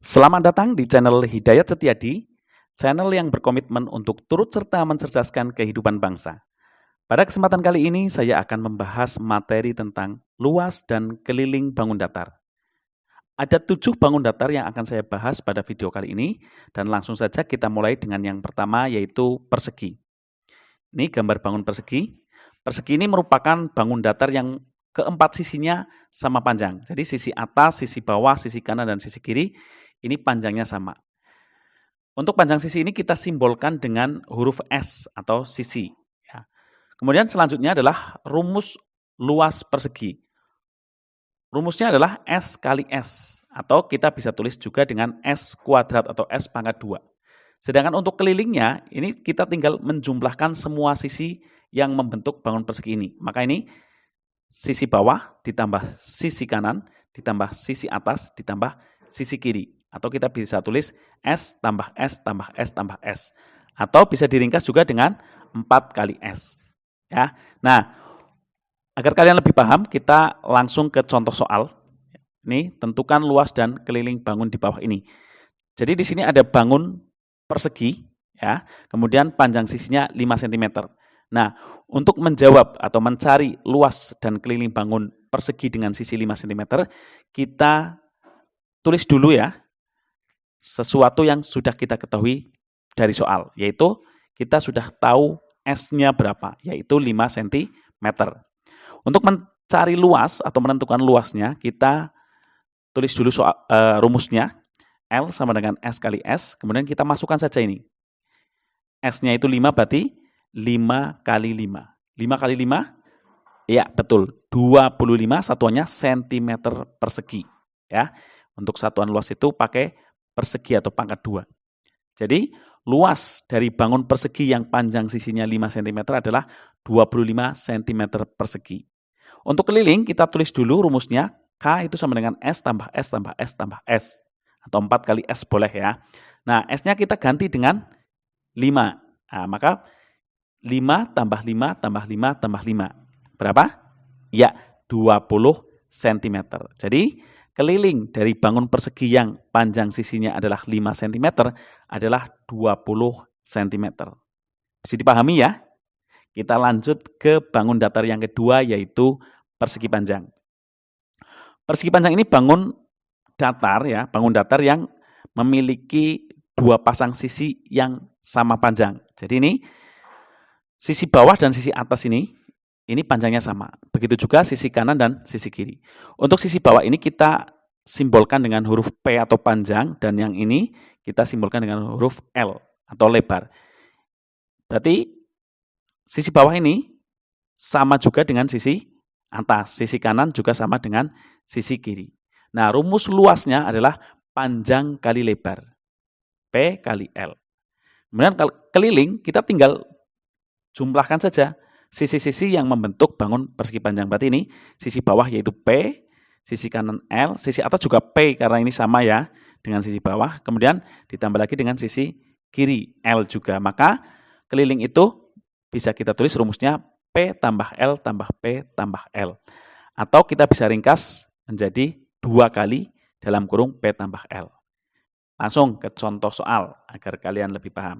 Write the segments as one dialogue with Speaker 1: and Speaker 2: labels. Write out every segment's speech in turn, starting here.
Speaker 1: Selamat datang di channel Hidayat Setiadi, channel yang berkomitmen untuk turut serta mencerdaskan kehidupan bangsa. Pada kesempatan kali ini, saya akan membahas materi tentang luas dan keliling bangun datar. Ada 7 bangun datar yang akan saya bahas pada video kali ini, dan langsung saja kita mulai dengan yang pertama, yaitu persegi. Ini gambar bangun persegi. Persegi ini merupakan bangun datar yang keempat sisinya sama panjang. Jadi sisi atas, sisi bawah, sisi kanan, dan sisi kiri ini panjangnya sama. Untuk panjang sisi ini kita simbolkan dengan huruf S atau sisi. Ya. Kemudian selanjutnya adalah rumus luas persegi. Rumusnya adalah S kali S, atau kita bisa tulis juga dengan S kuadrat atau S pangkat 2. Sedangkan untuk kelilingnya, ini kita tinggal menjumlahkan semua sisi yang membentuk bangun persegi ini. Maka ini sisi bawah ditambah sisi kanan, ditambah sisi atas, ditambah sisi kiri. Atau kita bisa tulis S tambah S tambah S tambah S. Atau bisa diringkas juga dengan 4 kali S. Ya. Nah, agar kalian lebih paham, kita langsung ke contoh soal. Ini tentukan luas dan keliling bangun di bawah ini. Jadi di sini ada bangun persegi, ya. Kemudian panjang sisinya 5 cm. Nah, untuk menjawab atau mencari luas dan keliling bangun persegi dengan sisi 5 cm, kita tulis dulu ya sesuatu yang sudah kita ketahui dari soal, yaitu kita sudah tahu S-nya berapa, yaitu 5 cm. Untuk mencari luas atau menentukan luasnya, kita tulis dulu soal, rumusnya. L sama dengan S kali S, kemudian kita masukkan saja ini. S-nya itu 5, berarti 5 kali 5. 5 kali 5, ya betul, 25, satuannya cm persegi. Ya. Untuk satuan luas itu pakai persegi atau pangkat 2. Jadi, luas dari bangun persegi yang panjang sisinya 5 cm adalah 25 cm persegi. Untuk keliling, kita tulis dulu rumusnya. K itu sama dengan S tambah S tambah S tambah S. Atau 4 kali S boleh ya. Nah, S-nya kita ganti dengan 5. Nah, maka 5 tambah 5 tambah 5 tambah 5. Berapa? Ya, 20 cm. Jadi, keliling dari bangun persegi yang panjang sisinya adalah 5 cm adalah 20 cm. Bisa dipahami ya? Kita lanjut ke bangun datar yang kedua, yaitu persegi panjang. Persegi panjang ini bangun datar ya, bangun datar yang memiliki dua pasang sisi yang sama panjang. Jadi ini sisi bawah dan sisi atas ini panjangnya sama. Begitu juga sisi kanan dan sisi kiri. Untuk sisi bawah ini kita simbolkan dengan huruf P atau panjang, dan yang ini kita simbolkan dengan huruf L atau lebar. Berarti sisi bawah ini sama juga dengan sisi atas. Sisi kanan juga sama dengan sisi kiri. Nah, rumus luasnya adalah panjang kali lebar. P kali L. Kemudian kalau keliling, kita tinggal jumlahkan saja sisi-sisi yang membentuk bangun persegi panjang. Berarti ini sisi bawah yaitu P, sisi kanan L, sisi atas juga P karena ini sama ya dengan sisi bawah. Kemudian ditambah lagi dengan sisi kiri L juga. Maka keliling itu bisa kita tulis rumusnya P tambah L tambah P tambah L. Atau kita bisa ringkas menjadi 2 kali dalam kurung P tambah L. Langsung ke contoh soal agar kalian lebih paham.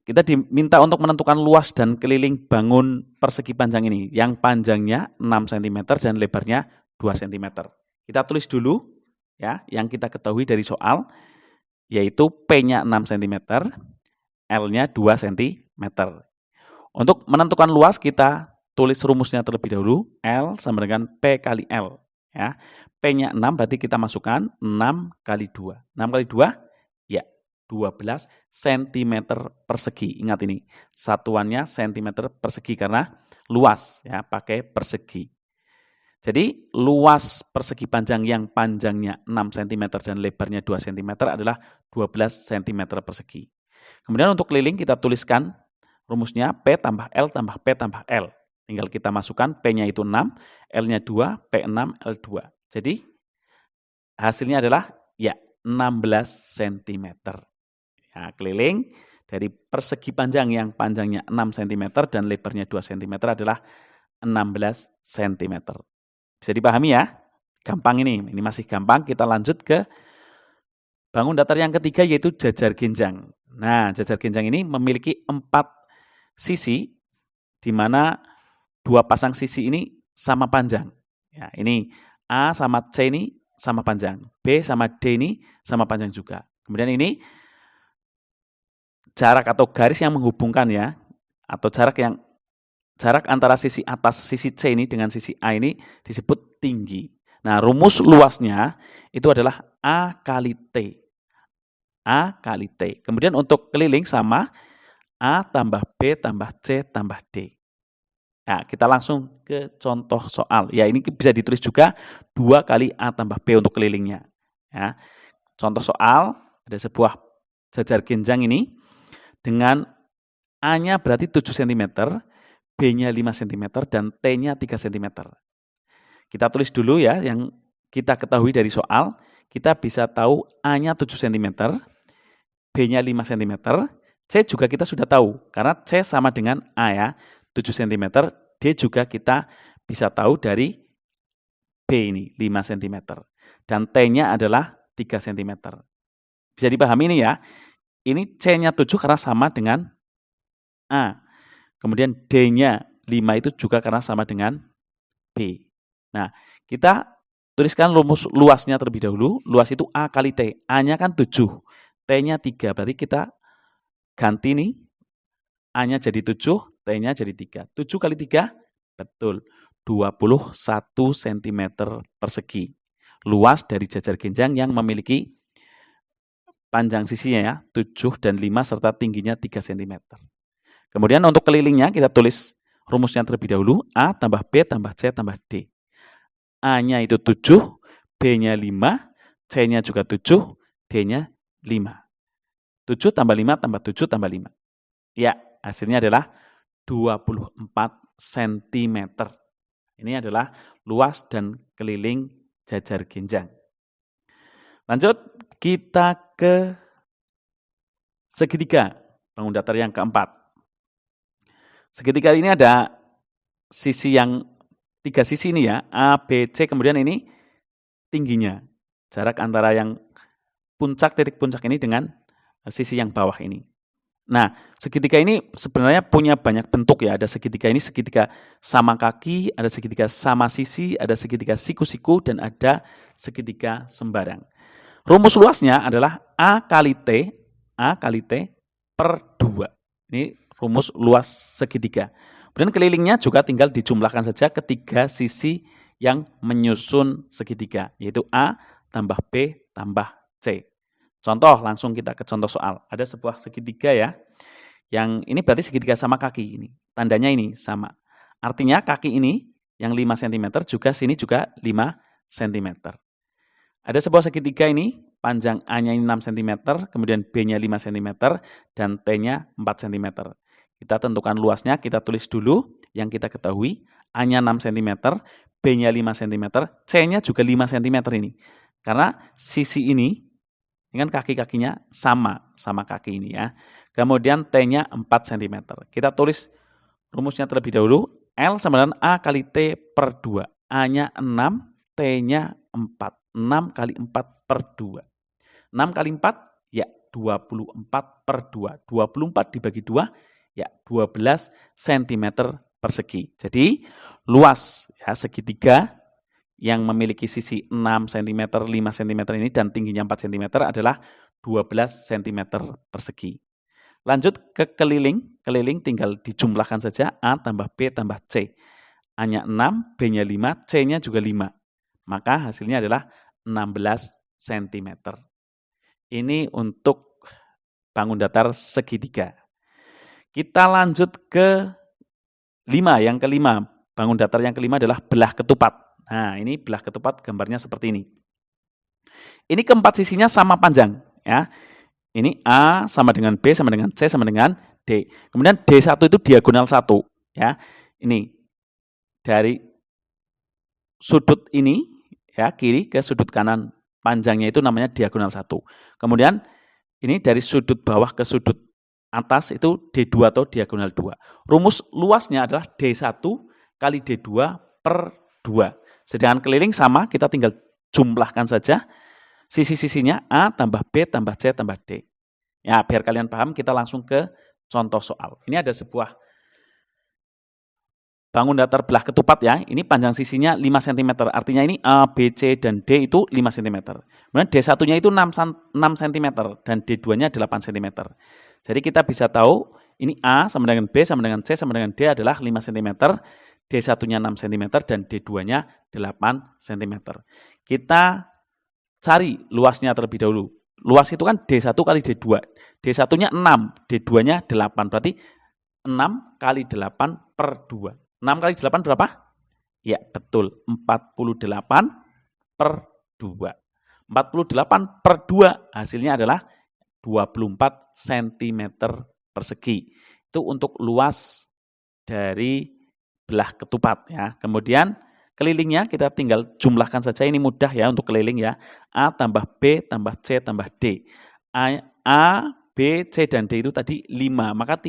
Speaker 1: Kita diminta untuk menentukan luas dan keliling bangun persegi panjang ini, yang panjangnya 6 cm dan lebarnya 2 cm. Kita tulis dulu ya yang kita ketahui dari soal, yaitu P-nya 6 cm, L-nya 2 cm. Untuk menentukan luas, kita tulis rumusnya terlebih dahulu. L sama dengan P kali L. Ya. P-nya 6, berarti kita masukkan 6 kali 2. 6 kali 2, ya 12 cm persegi. Ingat ini, satuannya cm persegi karena luas, ya pakai persegi. Jadi, luas persegi panjang yang panjangnya 6 cm dan lebarnya 2 cm adalah 12 cm persegi. Kemudian untuk keliling kita tuliskan rumusnya P tambah L tambah P tambah L. Tinggal kita masukkan P-nya itu 6, L-nya 2, P6, L2. Jadi hasilnya adalah ya 16 cm. Ya, keliling dari persegi panjang yang panjangnya 6 cm dan lebarnya 2 cm adalah 16 cm. Bisa dipahami ya? Gampang ini masih gampang. Kita lanjut ke bangun datar yang ketiga yaitu jajar genjang. Nah, jajar genjang ini memiliki 4 sisi, di mana 2 pasang sisi ini sama panjang. Ya, ini A sama C ini sama panjang, B sama D ini sama panjang juga. Kemudian ini jarak atau garis yang menghubungkan ya, atau jarak antara sisi atas sisi C ini dengan sisi A ini disebut tinggi. Nah, rumus luasnya itu adalah A kali T. A kali T. Kemudian untuk keliling sama A tambah B tambah C tambah D. Nah, kita langsung ke contoh soal. Ya, ini bisa ditulis juga 2 kali A tambah B untuk kelilingnya. Ya. Contoh soal, ada sebuah jajar genjang ini dengan A-nya berarti 7 cm, B-nya 5 cm, dan T-nya 3 cm. Kita tulis dulu ya, yang kita ketahui dari soal. Kita bisa tahu A-nya 7 cm, B-nya 5 cm, C juga kita sudah tahu, karena C sama dengan A ya, 7 cm, D juga kita bisa tahu dari B ini, 5 cm. Dan T-nya adalah 3 cm. Bisa dipahami ini ya, ini C-nya 7 karena sama dengan A. Kemudian D-nya 5 itu juga karena sama dengan B. Nah, kita tuliskan rumus luasnya terlebih dahulu. Luas itu A kali T. A-nya kan 7, T-nya 3. Berarti kita ganti nih, A-nya jadi 7, T-nya jadi 3. 7 kali 3, betul, 21 cm persegi. Luas dari jajar genjang yang memiliki panjang sisinya ya, 7 dan 5 serta tingginya 3 cm. Kemudian untuk kelilingnya kita tulis rumusnya terlebih dahulu. A tambah B tambah C tambah D. A-nya itu 7, B-nya 5, C-nya juga 7, D-nya 5. 7 tambah 5 tambah 7 tambah 5. Ya, hasilnya adalah 24 cm. Ini adalah luas dan keliling jajar genjang. Lanjut, kita ke segitiga, bangun datar yang keempat. Segitiga ini ada sisi yang 3 sisi ini ya, A, B, C, kemudian ini tingginya. Jarak antara yang puncak, titik puncak ini dengan sisi yang bawah ini. Nah, segitiga ini sebenarnya punya banyak bentuk ya. Ada segitiga ini segitiga sama kaki, ada segitiga sama sisi, ada segitiga siku-siku, dan ada segitiga sembarang. Rumus luasnya adalah A kali T per 2. Ini rumus luas segitiga. Kemudian kelilingnya juga tinggal dijumlahkan saja ketiga sisi yang menyusun segitiga, yaitu A tambah B tambah C. Contoh, langsung kita ke contoh soal. Ada sebuah segitiga ya, yang ini berarti segitiga sama kaki ini. Tandanya ini sama. Artinya kaki ini yang 5 cm juga sini juga 5 cm. Ada sebuah segitiga ini, panjang A-nya ini 6 cm, kemudian B-nya 5 cm, dan T-nya 4 cm. Kita tentukan luasnya, kita tulis dulu yang kita ketahui. A-nya 6 cm, B-nya 5 cm, C-nya juga 5 cm ini. Karena sisi ini kan kaki-kakinya sama kaki ini ya. Kemudian T-nya 4 cm. Kita tulis rumusnya terlebih dahulu. L sama dengan A kali T per 2. A-nya 6, T-nya 4. 6 kali 4 per 2. 6 kali 4, ya 24 per 2. 24 dibagi 2, ya 12 cm persegi. Jadi luas ya segitiga yang memiliki sisi 6 cm, 5 cm ini dan tingginya 4 cm adalah 12 cm persegi. Lanjut ke keliling. Keliling tinggal dijumlahkan saja A tambah B tambah C. A-nya 6, B-nya 5, C-nya juga 5. Maka hasilnya adalah 16 cm. Ini untuk bangun datar segitiga. Kita lanjut ke 5. Yang kelima, bangun datar yang kelima adalah belah ketupat. Nah, ini belah ketupat gambarnya seperti ini. Ini keempat sisinya sama panjang ya. Ini A sama dengan B sama dengan C sama dengan D. Kemudian D1 itu diagonal 1 ya. Ini dari sudut ini ya, kiri ke sudut kanan, panjangnya itu namanya diagonal 1. Kemudian ini dari sudut bawah ke sudut atas itu D2 atau diagonal 2. Rumus luasnya adalah D1 kali D2 per 2. Sedangkan keliling sama, kita tinggal jumlahkan saja sisi-sisinya A tambah B tambah C tambah D. Ya, biar kalian paham, kita langsung ke contoh soal. Ini ada sebuah bangun datar belah ketupat ya. Ini panjang sisinya 5 cm. Artinya ini A, B, C, dan D itu 5 cm. Kemudian D1-nya itu 6 cm dan D2-nya 8 cm. Jadi kita bisa tahu ini A sama dengan B sama dengan C sama dengan D adalah 5 cm. D1-nya 6 cm dan D2-nya 8 cm. Kita cari luasnya terlebih dahulu. Luas itu kan D1 kali D2. D1-nya 6, D2-nya 8. Berarti 6 kali 8 per 2. 6 kali 8 berapa? Ya, betul. 48 per 2. 48 per 2 hasilnya adalah 24 cm persegi. Itu untuk luas dari belah ketupat ya. Kemudian kelilingnya kita tinggal jumlahkan saja, ini mudah ya untuk keliling ya. A tambah B tambah C tambah D. A, B, C, dan D itu tadi 5. Maka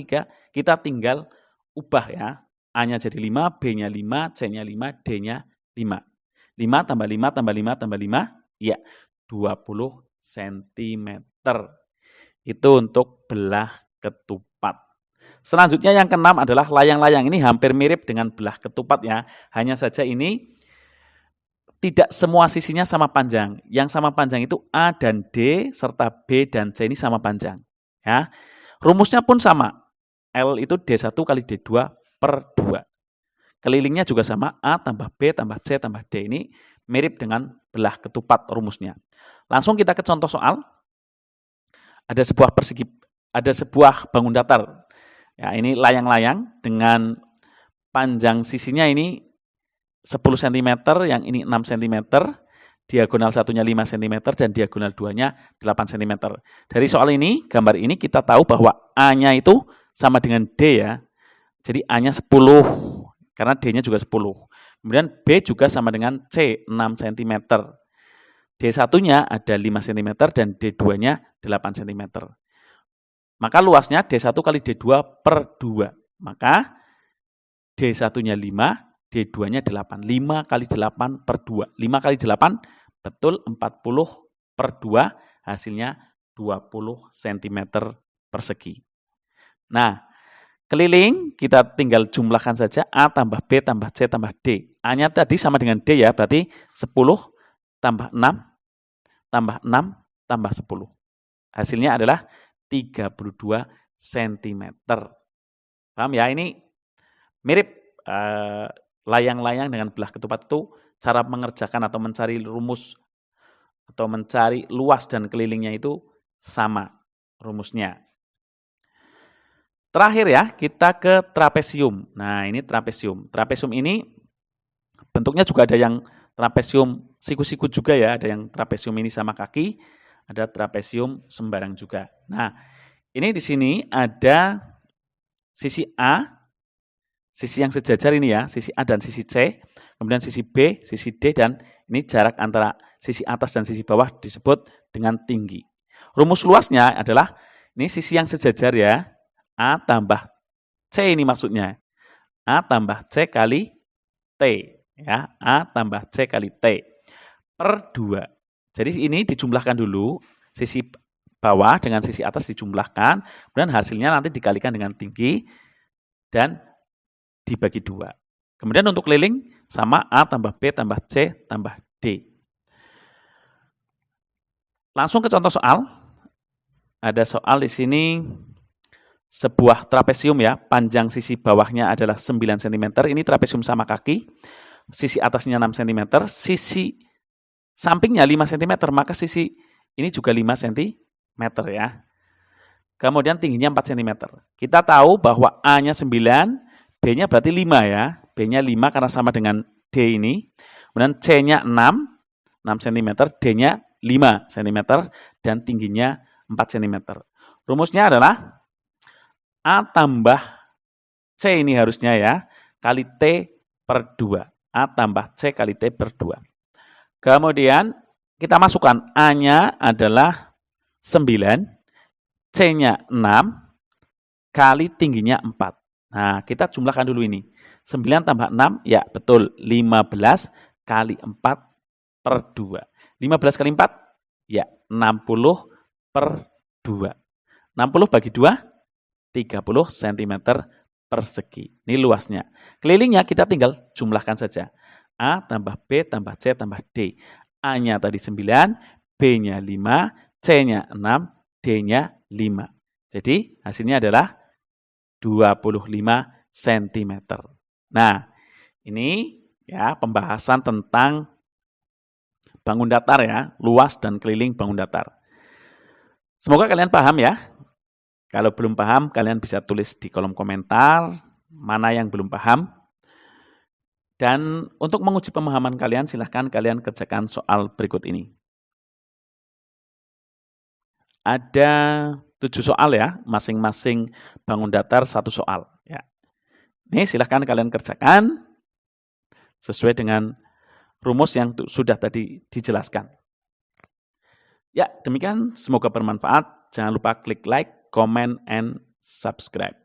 Speaker 1: kita tinggal ubah ya. A-nya jadi 5, B-nya 5, C-nya 5, D-nya 5. 5 tambah 5 tambah 5 tambah 5, ya 20 cm. Itu untuk belah ketupat. Selanjutnya yang keenam adalah layang-layang. Ini hampir mirip dengan belah ketupat ya. Hanya saja ini tidak semua sisinya sama panjang. Yang sama panjang itu A dan D serta B dan C ini sama panjang. Ya. Rumusnya pun sama. L itu D1 kali D2 per 2. Kelilingnya juga sama, A tambah B tambah C tambah D. Ini mirip dengan belah ketupat rumusnya. Langsung kita ke contoh soal. Ada sebuah bangun datar. Ya, ini layang-layang dengan panjang sisinya ini 10 cm, yang ini 6 cm, diagonal satunya 5 cm, dan diagonal 2-nya 8 cm. Dari soal ini, gambar ini kita tahu bahwa A-nya itu sama dengan D ya. Jadi A-nya 10, karena D-nya juga 10. Kemudian B juga sama dengan C, 6 cm. D1-nya ada 5 cm dan D2-nya 8 cm. Maka luasnya D1 kali D2 per 2. Maka D1-nya 5, D2-nya 8. 5 kali 8 per 2. 5 kali 8 betul 40 per 2, hasilnya 20 cm persegi. Nah, keliling kita tinggal jumlahkan saja A tambah B tambah C tambah D. A-nya tadi sama dengan D ya, berarti 10 tambah 6 tambah 6 tambah 10. Hasilnya adalah 32 cm. Paham ya? Ini mirip layang-layang dengan belah ketupat itu, cara mengerjakan atau mencari rumus atau mencari luas dan kelilingnya itu sama rumusnya. Terakhir ya, kita ke trapesium. Nah, ini trapesium. Trapesium ini bentuknya juga ada yang trapesium siku-siku juga ya, ada yang trapesium ini sama kaki, ada trapesium sembarang juga. Nah, ini di sini ada sisi A, sisi yang sejajar ini ya, sisi A dan sisi C, kemudian sisi B, sisi D, dan ini jarak antara sisi atas dan sisi bawah disebut dengan tinggi. Rumus luasnya adalah, ini sisi yang sejajar ya, A tambah C ini maksudnya. A tambah C kali T. Ya, A tambah C kali T per 2. Jadi ini dijumlahkan dulu, sisi bawah dengan sisi atas dijumlahkan, kemudian hasilnya nanti dikalikan dengan tinggi dan dibagi 2. Kemudian untuk keliling sama A tambah B tambah C tambah D. Langsung ke contoh soal. Ada soal di sini sebuah trapesium ya, panjang sisi bawahnya adalah 9 cm. Ini trapesium sama kaki. Sisi atasnya 6 cm, sisi sampingnya 5 cm, maka sisi ini juga 5 cm ya. Kemudian tingginya 4 cm. Kita tahu bahwa A-nya 9, B-nya berarti 5 ya. B-nya 5 karena sama dengan D ini. Kemudian C-nya 6 cm, D-nya 5 cm, dan tingginya 4 cm. Rumusnya adalah A tambah C ini harusnya ya, kali T per 2. A tambah C kali T per 2. Kemudian kita masukkan A-nya adalah 9, C-nya 6, kali tingginya 4. Nah, kita jumlahkan dulu ini. 9 tambah 6, ya betul, 15 kali 4 per 2. 15 kali 4, Ya, 60 per 2. 60 bagi 2, 30 cm persegi. Ini luasnya. Kelilingnya kita tinggal jumlahkan saja. A tambah B tambah C tambah D. A-nya tadi 9, B-nya 5, C-nya 6, D-nya 5. Jadi hasilnya adalah 25 cm. Nah, ini ya pembahasan tentang bangun datar ya, luas dan keliling bangun datar. Semoga kalian paham ya. Kalau belum paham, kalian bisa tulis di kolom komentar mana yang belum paham. Dan untuk menguji pemahaman kalian, silahkan kalian kerjakan soal berikut ini. Ada 7 soal ya, masing-masing bangun datar 1 soal. Ya. Ini silahkan kalian kerjakan sesuai dengan rumus yang sudah tadi dijelaskan. Ya, demikian. Semoga bermanfaat. Jangan lupa klik like, comment, and subscribe.